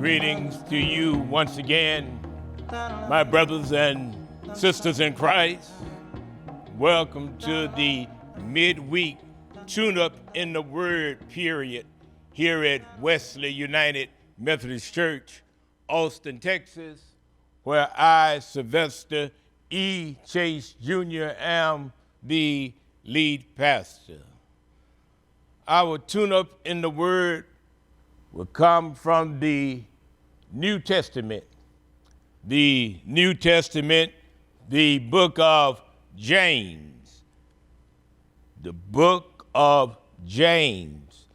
Greetings to you once again, my brothers and sisters in Christ. Welcome to the midweek tune-up in the Word period here at Wesley United Methodist Church, Austin, Texas, where I, Sylvester E. Chase Jr., am the lead pastor. Our tune-up in the Word will come from the New Testament. The New Testament, the book of James. The book of James,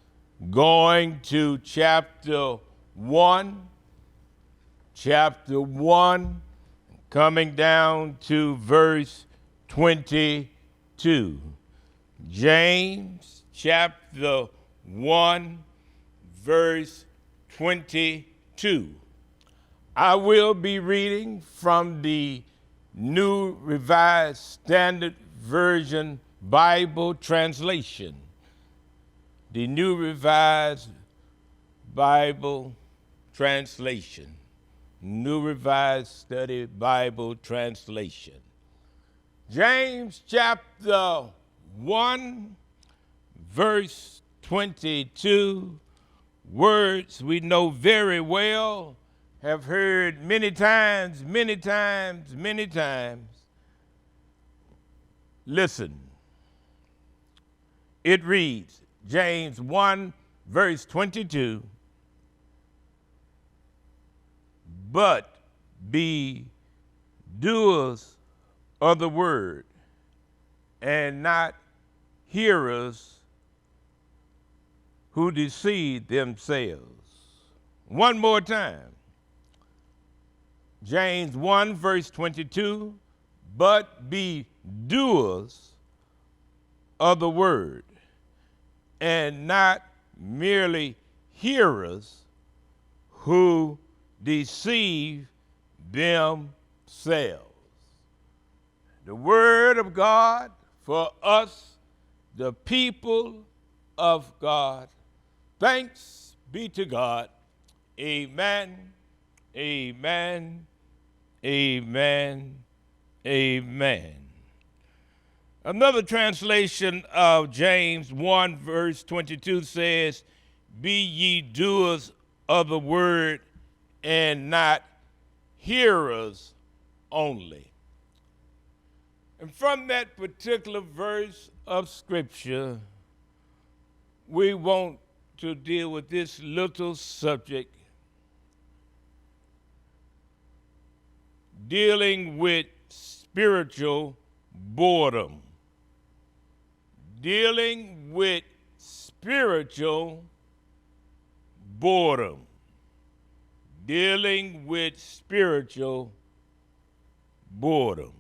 going to chapter 1, coming down to verse 22. James chapter 1, verse 22. I will be reading from the New Revised Standard Version Bible translation. The New Revised Bible translation. New Revised Study Bible translation. James chapter 1, verse 22. Words we know very well, have heard many times. Listen. It reads, James 1, verse 22, but be doers of the word, and not hearers who deceive themselves. One more time. James 1, verse 22, but be doers of the word, and not merely hearers who deceive themselves. The word of God for us, the people of God. Thanks be to God. Amen, amen, amen, amen. Another translation of James 1, verse 22 says, be ye doers of the word and not hearers only. And from that particular verse of Scripture, we want to deal with this little subject, dealing with spiritual boredom. Dealing with spiritual boredom. Dealing with spiritual boredom.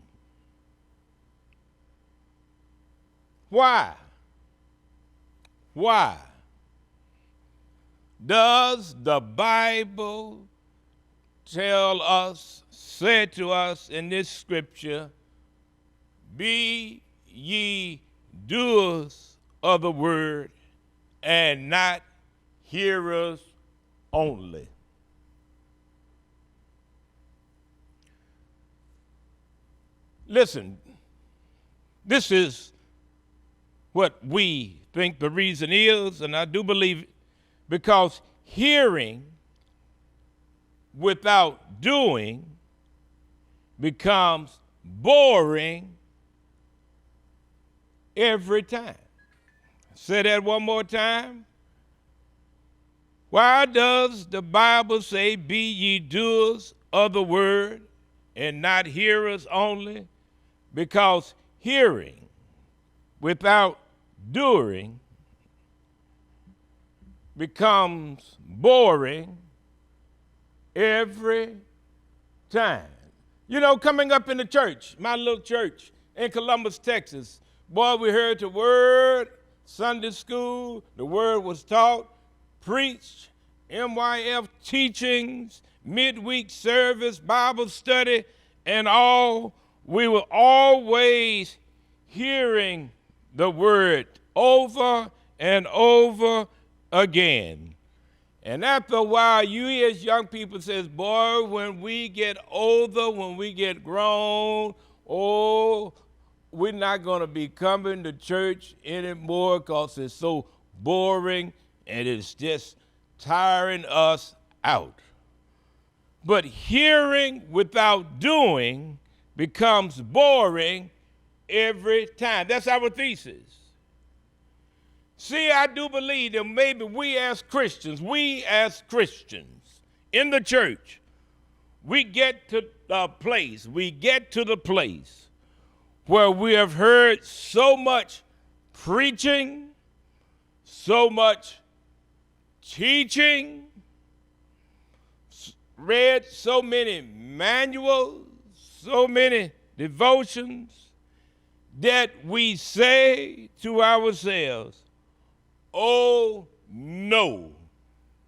Why? Why does the Bible tell us, say to us in this scripture, be ye doers of the word and not hearers only? Listen, this is what we think the reason is, and I do believe it, because hearing without doing becomes boring every time. Say that one more time. Why does the Bible say, be ye doers of the word and not hearers only? Because hearing without doing becomes boring every time. You know, coming up in the church, my little church in Columbus, Texas, boy, we heard the word, Sunday school, the word was taught, preached, MYF teachings, midweek service, Bible study, and all. We were always hearing the word over and over again. And after a while, you hear young people says, boy, when we get older, when we get grown, oh, we're not going to be coming to church anymore because it's so boring and it's just tiring us out. But hearing without doing becomes boring every time. That's our thesis. See, I do believe that maybe we as Christians in the church, we get to the place where we have heard so much preaching, so much teaching, read so many manuals, so many devotions, that we say to ourselves, oh no,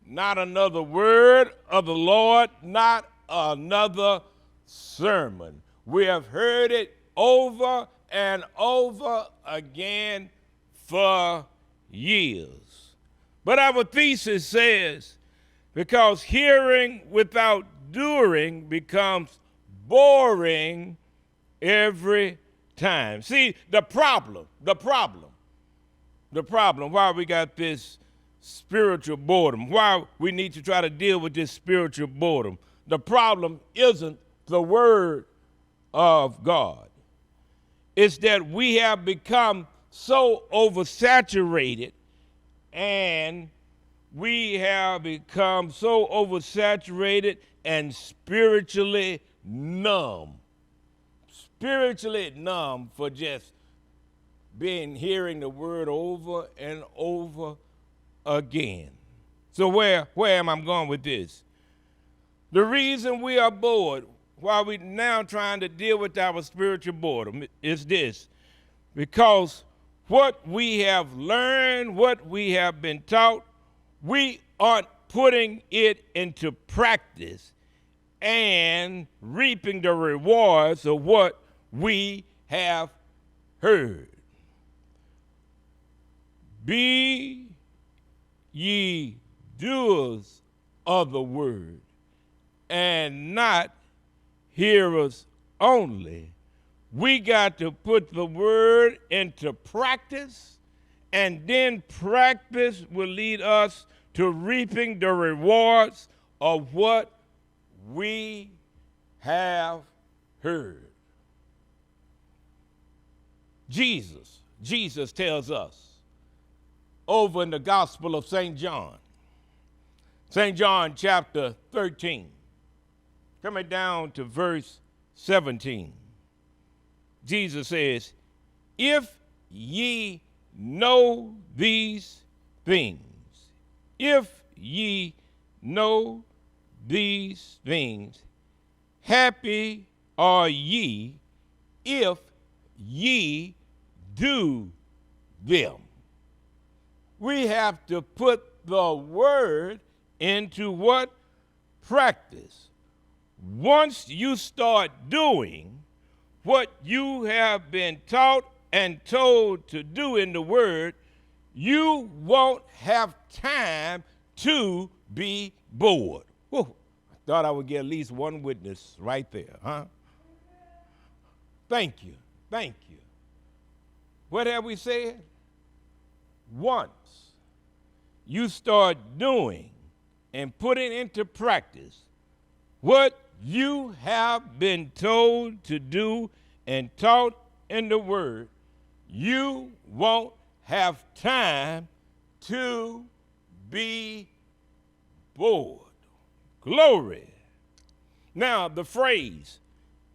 not another word of the Lord, not another sermon. We have heard it over and over again for years. But our thesis says, because hearing without doing becomes boring every time. See, the problem why we got this spiritual boredom, why we need to try to deal with this spiritual boredom. The problem isn't the word of God. It's that we have become so oversaturated and spiritually numb. Spiritually numb for just hearing the word over and over again. So where am I going with this? The reason we are bored, while we're now trying to deal with our spiritual boredom, is this: because what we have learned, what we have been taught, we aren't putting it into practice and reaping the rewards of what we have heard. Be ye doers of the word, and not hearers only. We got to put the word into practice, and then practice will lead us to reaping the rewards of what we have heard. Jesus tells us over in the Gospel of St. John chapter 13, coming down to verse 17. Jesus says, if ye know these things, happy are ye if ye do them. We have to put the word into what? Practice. Once you start doing what you have been taught and told to do in the word, you won't have time to be bored. Whew. I thought I would get at least one witness right there, huh? Thank you. What have we said? Once you start doing and putting into practice what you have been told to do and taught in the word, you won't have time to be bored. Glory. Now, the phrase,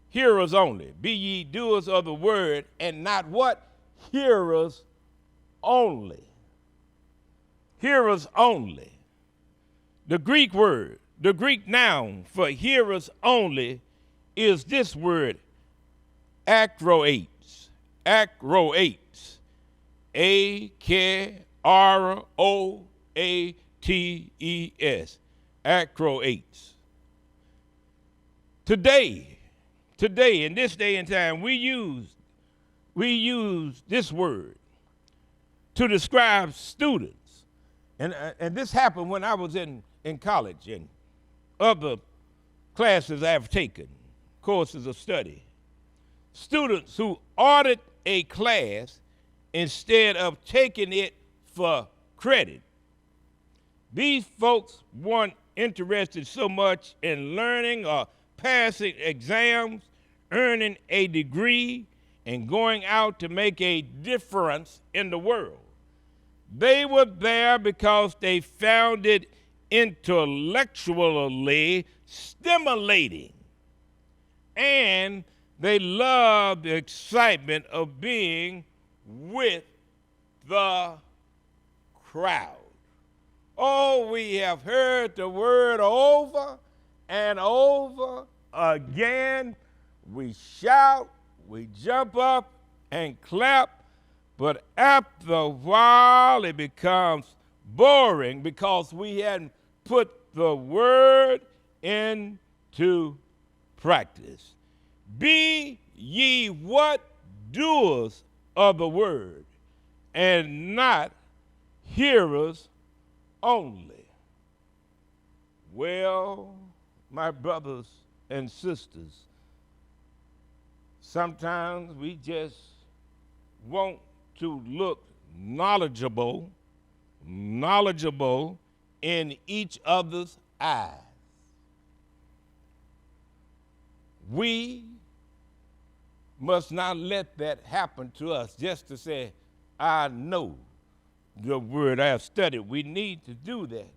hearers only, be ye doers of the word, and not what? Hearers only. Hearers only. The Greek word, the Greek noun for hearers only is this word, akroates. Akroates. A-K-R-O-A-T-E-S. Akroates. Today, in this day and time, we use this word to describe students And this happened when I was in college and other classes I've taken, courses of study. Students who ordered a class instead of taking it for credit. These folks weren't interested so much in learning or passing exams, earning a degree, and going out to make a difference in the world. They were there because they found it intellectually stimulating, and they loved the excitement of being with the crowd. Oh, we have heard the word over and over again. We shout, we jump up and clap, but after a while it becomes boring because we hadn't put the word into practice. Be ye what? Doers of the word, and not hearers only. Well, my brothers and sisters, sometimes we just want to look knowledgeable in each other's eyes. We must not let that happen to us just to say, I know the word, I have studied. We need to do that.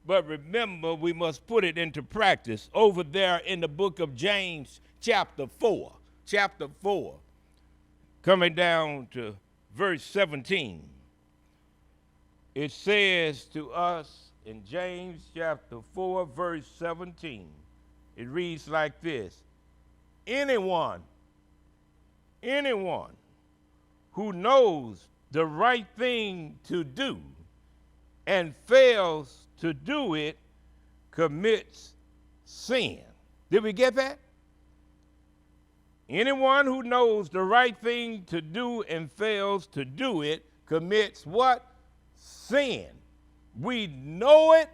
But remember, we must put it into practice. Over there in the book of James, chapter 4, coming down to verse 17, it says to us in James chapter 4, verse 17, it reads like this: anyone who knows the right thing to do and fails to do it commits sin. Did we get that? Anyone who knows the right thing to do and fails to do it commits what? Sin. We know it,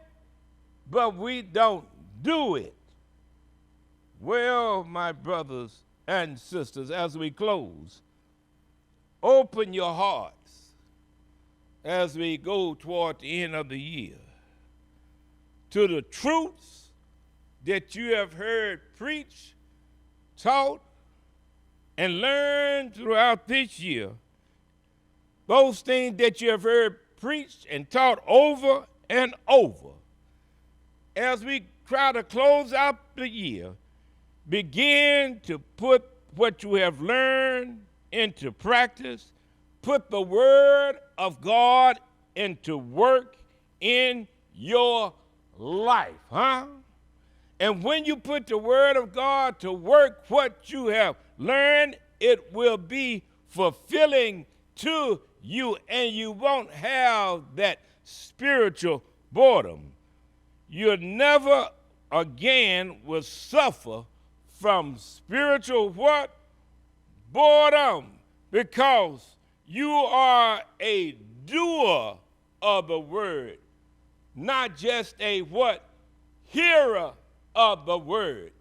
but we don't do it. Well, my brothers and sisters, as we close, open your hearts as we go toward the end of the year to the truths that you have heard preached, taught, and learned throughout this year. Those things that you have heard preached and taught over and over. As we try to close out the year, begin to put what you have learned into practice. Put the word of God into work in your life, And when you put the word of God to work, what you have learned, it will be fulfilling to you, and you won't have that spiritual boredom. You never again will suffer from spiritual what? Boredom, because you are a doer of the word, not just a what? Hearer of the word.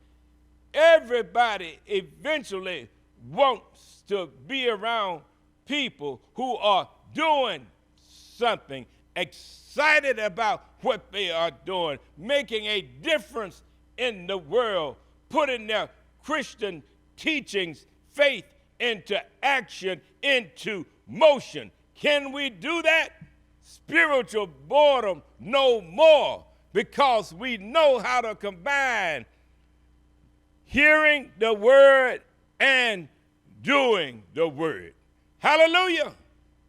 Everybody eventually wants to be around people who are doing something, excited about what they are doing, making a difference in the world, putting their Christian teachings, faith into action, into motion. Can we do that? Spiritual boredom no more, because we know how to combine hearing the word and doing the word. Hallelujah!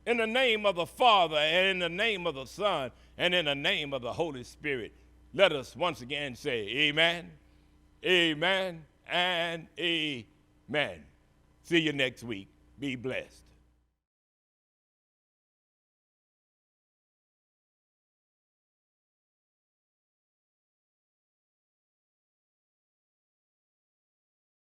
In the name of the Father, and in the name of the Son, and in the name of the Holy Spirit, let us once again say amen, amen, and amen. See you next week. Be blessed.